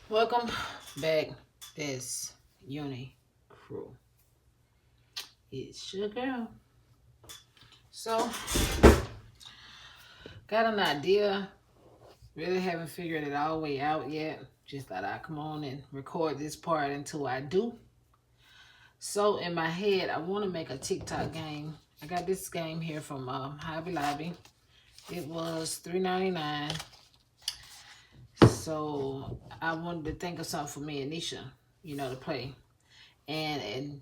Welcome back. This Uni Crew. It's your girl. So, got an idea. Really haven't figured it all the way out yet. Just thought I'd come on and record this part until I do. So, in my head, I want to make a TikTok game. I got this game here from Hobby Lobby. It was $3.99. So, I wanted to think of something for me and Nisha, to play. And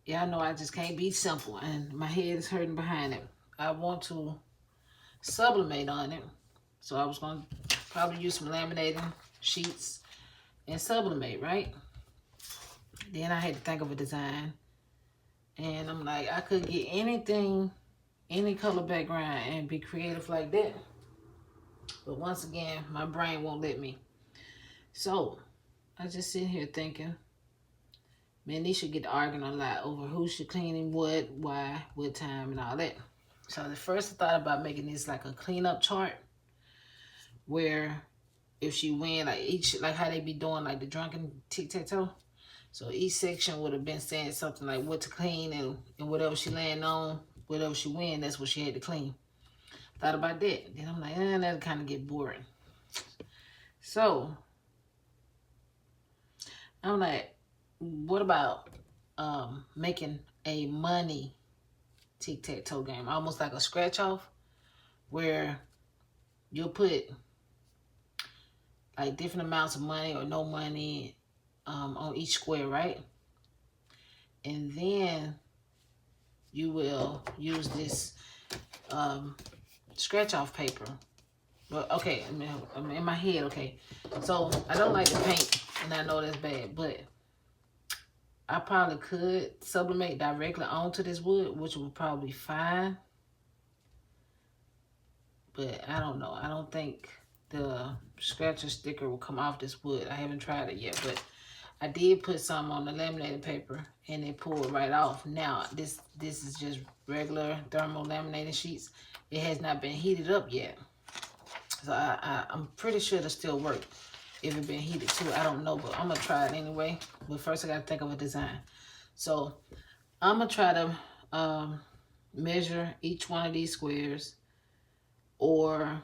y'all know I just can't be simple, and my head is hurting behind it. I want to sublimate on it, so I was going to probably use some laminating sheets and sublimate, right? Then I had to think of a design, and I'm like, I could get anything, any color background, and be creative like that. But once again, my brain won't let me. So I just sit here thinking, man, these should get arguing a lot over who should clean and what, why, what time, and all that. So the first I thought about making this like a cleanup chart where if she win, like each, like how they be doing like the drunken tic-tac-toe. So each section would have been saying something like what to clean and whatever she land on, whatever she win, that's what she had to clean. Thought about that. Then I'm like, that'll kind of get boring. So I'm like, what about making a money tic-tac-toe game, almost like a scratch off, where you'll put like different amounts of money or no money on each square, right? And then you will use this scratch off paper. Well, okay, I'm in my head, okay. So I don't like to paint, and I know that's bad, but I probably could sublimate directly onto this wood, which would probably be fine. But I don't know. I don't think the scratcher sticker will come off this wood. I haven't tried it yet, but I did put some on the laminated paper and it pulled right off. Now, this is just regular thermal laminated sheets. It has not been heated up yet. So I'm pretty sure it'll still work if it's been heated too. I don't know, but I'm going to try it anyway. But first I got to think of a design. So I'm going to try to measure each one of these squares, or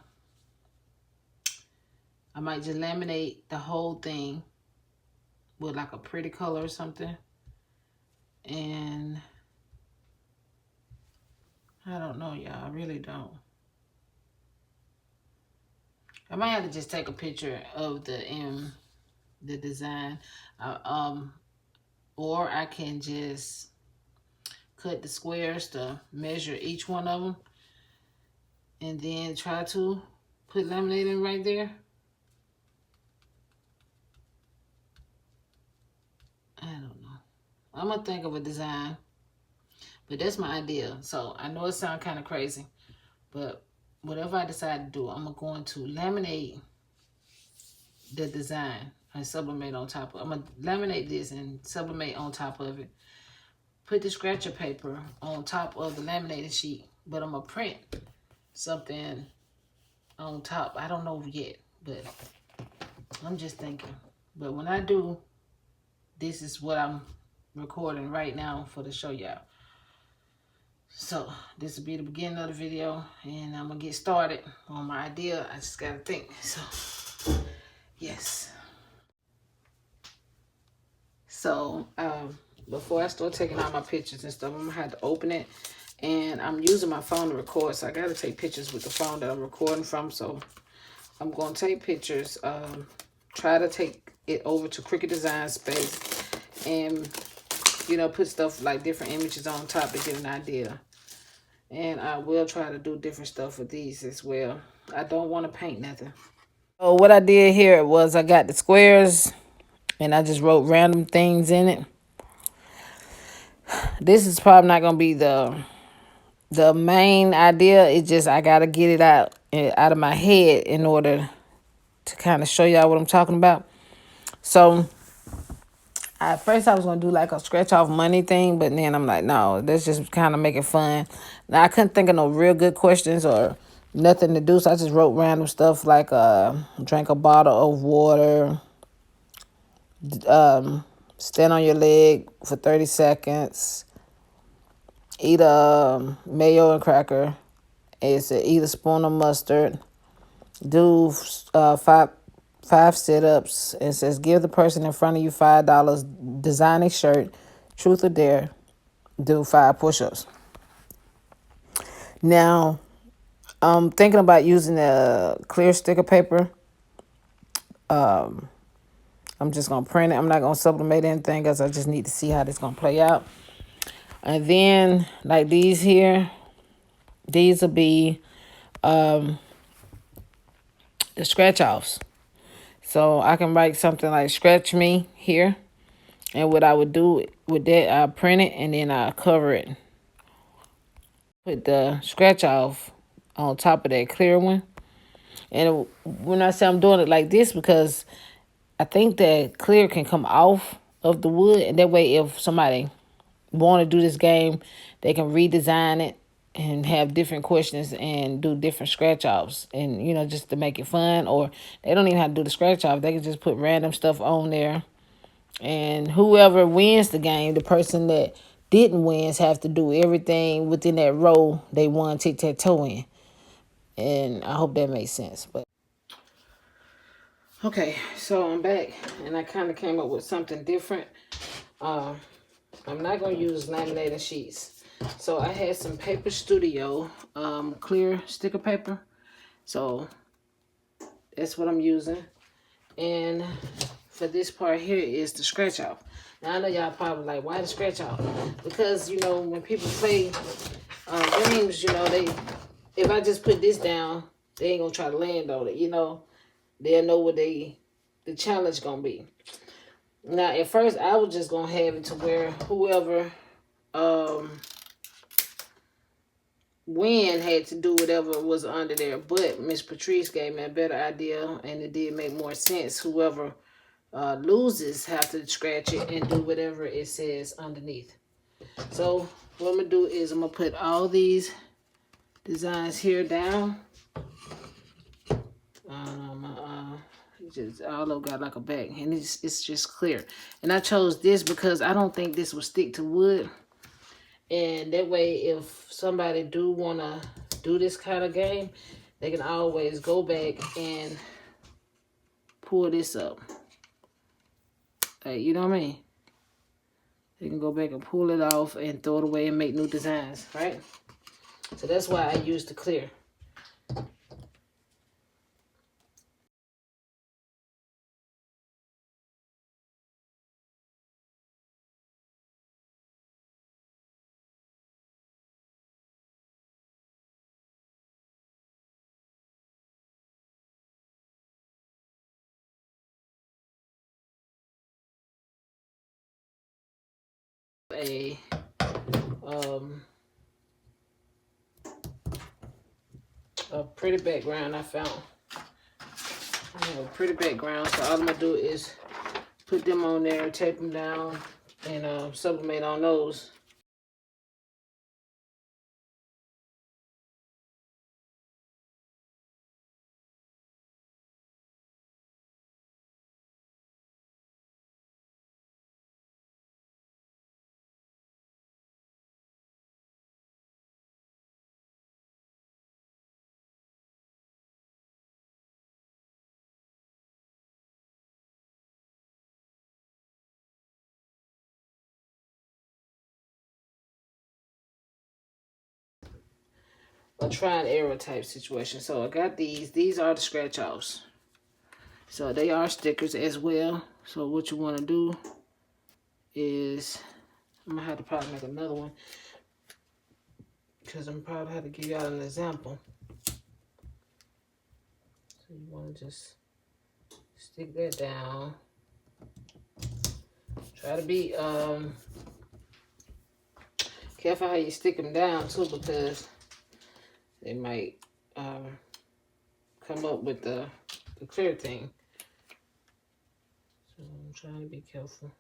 I might just laminate the whole thing with like a pretty color or something. And I don't know, y'all. I really don't. I might have to just take a picture of the design. Or I can just cut the squares to measure each one of them and then try to put laminating right there. I don't know. I'm going to think of a design. But that's my idea. So I know it sounds kind of crazy, but whatever I decide to do, I'm going to laminate the design and sublimate on top of it. I'm going to laminate this and sublimate on top of it. Put the scratcher paper on top of the laminated sheet, but I'm going to print something on top. I don't know yet, but I'm just thinking. But when I do, this is what I'm recording right now for the show y'all. So this will be the beginning of the video, and I'm gonna get started on my idea. I just gotta think. So yes. So before I start taking all my pictures and stuff, I'm gonna have to open it, and I'm using my phone to record, so I gotta take pictures with the phone that I'm recording from. So I'm gonna take pictures, try to take it over to Cricut Design Space, and put stuff like different images on top to get an idea. And I will try to do different stuff with these as well. I don't want to paint nothing. So what I did here was I got the squares and I just wrote random things in it. This is probably not going to be the main idea. It's just I got to get it out of my head in order to kind of show y'all what I'm talking about. So at first I was going to do like a scratch off money thing, but then I'm like, no, let's just kind of make it fun. Now I couldn't think of no real good questions or nothing to do, so I just wrote random stuff like drank a bottle of water, stand on your leg for 30 seconds, eat a mayo and cracker. It's eat a spoon of mustard. Do five sit-ups. It says give the person in front of you $5. Design a shirt. Truth or dare. Do 5 push-ups. Now, I'm thinking about using a clear sticker paper. I'm just gonna print it. I'm not gonna sublimate anything because I just need to see how this gonna play out. And then like these here, these will be the scratch offs. So I can write something like scratch me here. And what I would do with that, I print it and then I cover it. Put the scratch off on top of that clear one. And when I say I'm doing it like this, because I think that clear can come off of the wood. And that way, if somebody want to do this game, they can redesign it and have different questions and do different scratch offs. And, you know, just to make it fun. Or they don't even have to do the scratch off. They can just put random stuff on there. And whoever wins the game, the person that didn't win have to do everything within that row they won tic-tac-toe in. And I hope that makes sense. But okay, so I'm back and I kind of came up with something different. I'm not going to use laminating sheets. So I had some Paper Studio clear sticker paper. So that's what I'm using. And for this part here is the scratch off. Now I know y'all probably like, why the scratch off? Because, you know, when people play games, you know, if I just put this down, they ain't gonna try to land on it, you know. They'll know what the challenge gonna be. Now at first I was just gonna have it to where whoever win had to do whatever was under there. But Miss Patrice gave me a better idea and it did make more sense. Whoever loses have to scratch it and do whatever it says underneath. So what I'm gonna do is I'm gonna put all these designs here down. Just all of them got like a back, and it's just clear. And I chose this because I don't think this will stick to wood. And that way, if somebody do wanna do this kind of game, they can always go back and pull this up. Like, you know what I mean? They can go back and pull it off and throw it away and make new designs, right? So that's why I use the clear. A pretty background I found. I have a pretty background, so all I'm gonna do is put them on there, tape them down, and sublimate on those. A try and error type situation. So I got these. These are the scratch offs. So they are stickers as well. So what you want to do is, I'm gonna have to probably make another one because I'm probably have to give y'all an example. So you want to just stick that down. Try to be careful how you stick them down too, because they might come up with the clear thing. So I'm trying to be careful.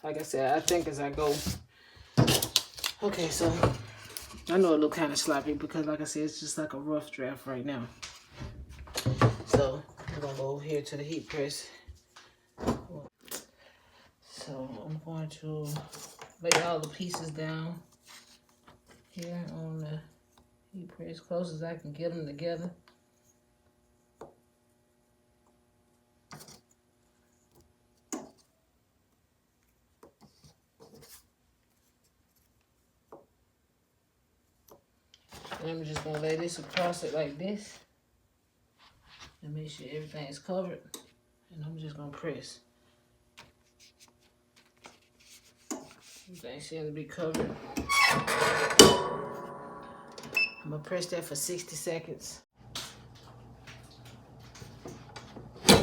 like I said, I think as I go. Okay, so I know it look kind of sloppy because, like I said, it's just like a rough draft right now. So I'm gonna go over here to the heat press. So I'm going to lay all the pieces down here on the heat press as close as I can get them together. And I'm just gonna lay this across it like this and make sure everything is covered. And I'm just gonna press. Everything seems to be covered. I'm gonna press that for 60 seconds. Okay.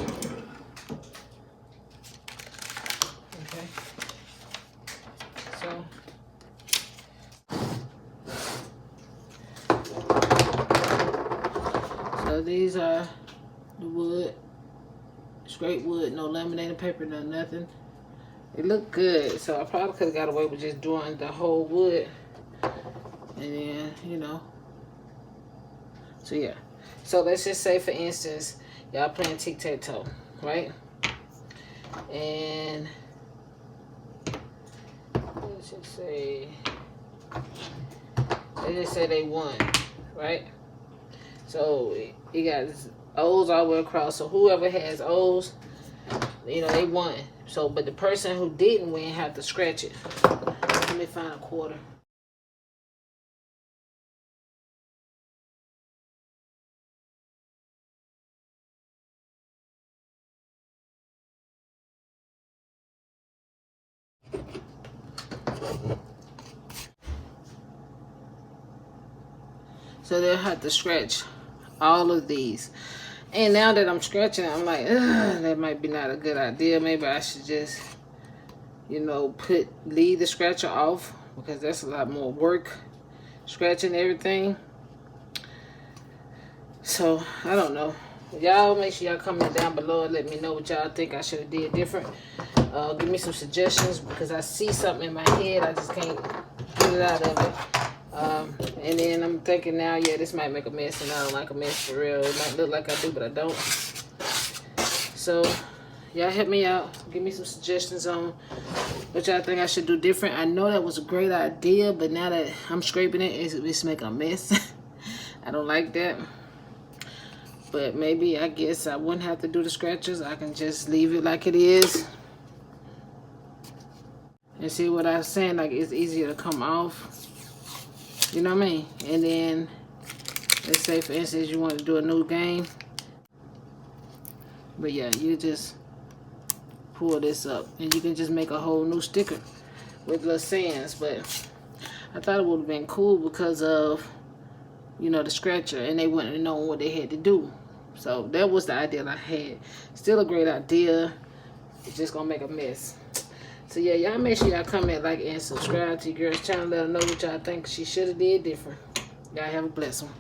So these are the wood, straight wood, no laminated paper, no nothing. It looked good, so I probably could have got away with just doing the whole wood. And then, you know. So yeah. So let's just say, for instance, y'all playing tic-tac-toe, right? And let's just say they won, right? So you got O's all the way across. So whoever has O's, you know, they won. So, but the person who didn't win have to scratch it. Let me find a quarter. So they'll have to scratch all of these. And now that I'm scratching, I'm like, ugh, that might be not a good idea. Maybe I should just, you know, leave the scratcher off, because that's a lot more work, scratching everything. So I don't know. Y'all make sure y'all comment down below and let me know what y'all think I should have did different. Give me some suggestions, because I see something in my head, I just can't get it out of it. And then I'm thinking now, yeah, this might make a mess, and I don't like a mess for real. It might look like I do, but I don't. So y'all help me out. Give me some suggestions on what y'all think I should do different. I know that was a great idea, but now that I'm scraping it, it's making a mess. I don't like that. But maybe, I guess I wouldn't have to do the scratches. I can just leave it like it is. And see what I was saying, like it's easier to come off. You know what I mean? And then, let's say for instance you want to do a new game. But yeah, you just pull this up and you can just make a whole new sticker with little sayings. But I thought it would have been cool because of, you know, the scratcher, and they wouldn't have known what they had to do. So that was the idea I had. Still a great idea. It's just gonna make a mess. So yeah, y'all make sure y'all comment, like, and subscribe to your girl's channel. Let her know what y'all think she should have did different. Y'all have a blessed one.